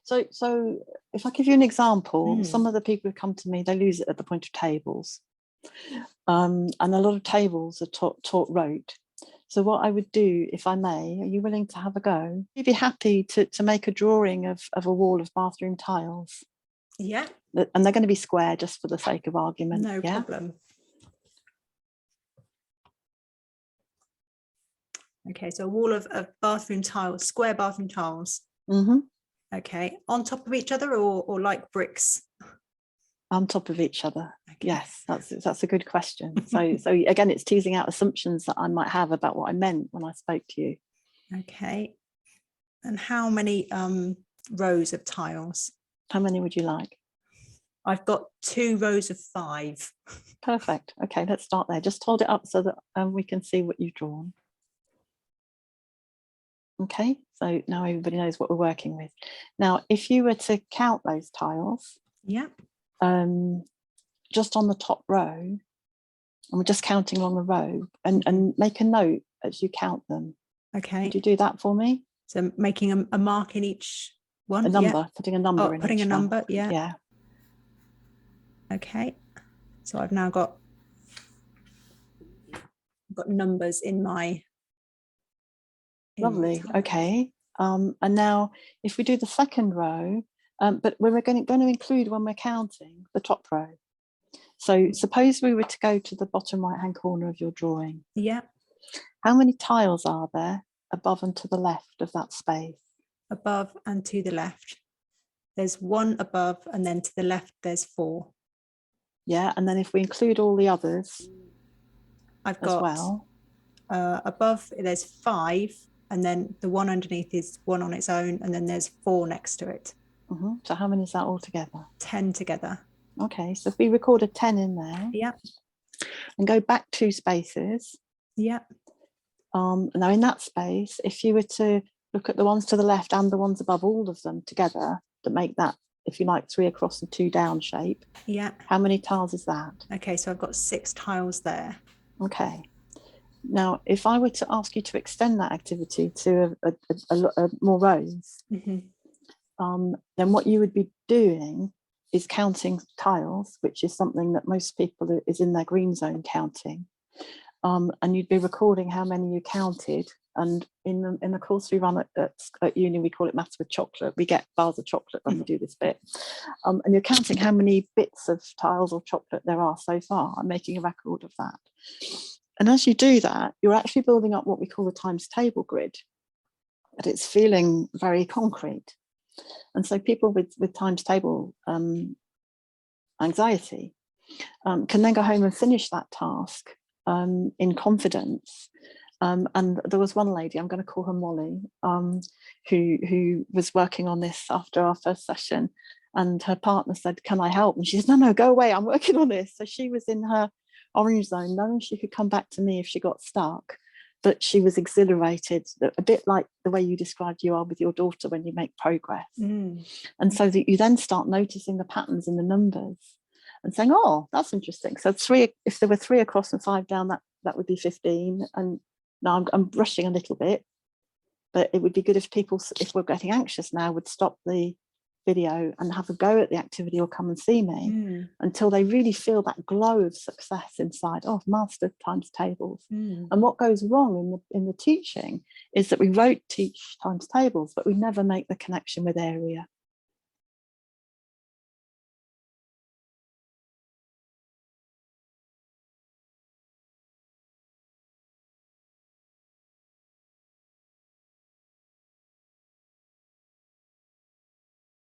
So if I give you an example, some of the people who come to me, they lose it at the point of tables. And a lot of tables are taught rote. So what I would do, if I may, are you willing to have a go? You'd be happy to make a drawing of a wall of bathroom tiles. Yeah. And they're going to be square just for the sake of argument. No problem. Okay, so a wall of bathroom tiles, square bathroom tiles. Mm-hmm. Okay, on top of each other or like bricks? On top of each other. Okay. Yes, that's a good question. So again, it's teasing out assumptions that I might have about what I meant when I spoke to you. Okay. And how many rows of tiles? How many would you like? I've got 2 rows of 5. Perfect. Okay, let's start there. Just hold it up so that we can see what you've drawn. Okay, so now everybody knows what we're working with. Now, if you were to count those tiles, yeah, just on the top row, and we're just counting along the row, and make a note as you count them. Okay. Could you do that for me? So making a mark in each one? A number, putting a number in putting each a number, one. yeah. Yeah. Okay. So I've now got numbers in my... Lovely. Okay. And now if we do the second row, but we're going to include when we're counting the top row. So suppose we were to go to the bottom right hand corner of your drawing. Yeah. How many tiles are there above and to the left of that space? Above and to the left. There's 1 above, and then to the left there's 4. Yeah, and then if we include all the others, I've got well, above there's 5, and then the one underneath is 1 on its own, and then there's 4 next to it. Mm-hmm. So how many is that all together? 10 together. Okay, so if we record a 10 in there, yeah, and go back 2 spaces, yeah. Now in that space, if you were to look at the ones to the left and the ones above, all of them together, to make that, if you like, 3 across and 2 down shape. Yeah. How many tiles is that? Okay, so I've got 6 tiles there. Okay. Now, if I were to ask you to extend that activity to a more rows, then what you would be doing is counting tiles, which is something that most people is in their green zone counting. And you'd be recording how many you counted. And in the course we run at uni, we call it Maths with Chocolate. We get bars of chocolate when we do this bit. And you're counting how many bits of tiles or chocolate there are so far, and making a record of that. And as you do that, you're actually building up what we call the times table grid, but it's feeling very concrete. And so people with times table anxiety can then go home and finish that task in confidence. And there was one lady, I'm going to call her Molly, who was working on this after our first session, and her partner said, "Can I help?" And she said, "No, go away, I'm working on this." So she was in her orange zone, knowing she could come back to me if she got stuck, but she was exhilarated, a bit like the way you described you are with your daughter when you make progress. And so that you then start noticing the patterns in the numbers and saying, "Oh, that's interesting. So 3, if there were 3 across and 5 down, that would be 15. And now I'm rushing a little bit, but it would be good if people, if we're getting anxious now, would stop the video and have a go at the activity or come and see me until they really feel that glow of success inside. Oh, I've mastered times tables." And what goes wrong in the teaching is that we teach times tables, but we never make the connection with area.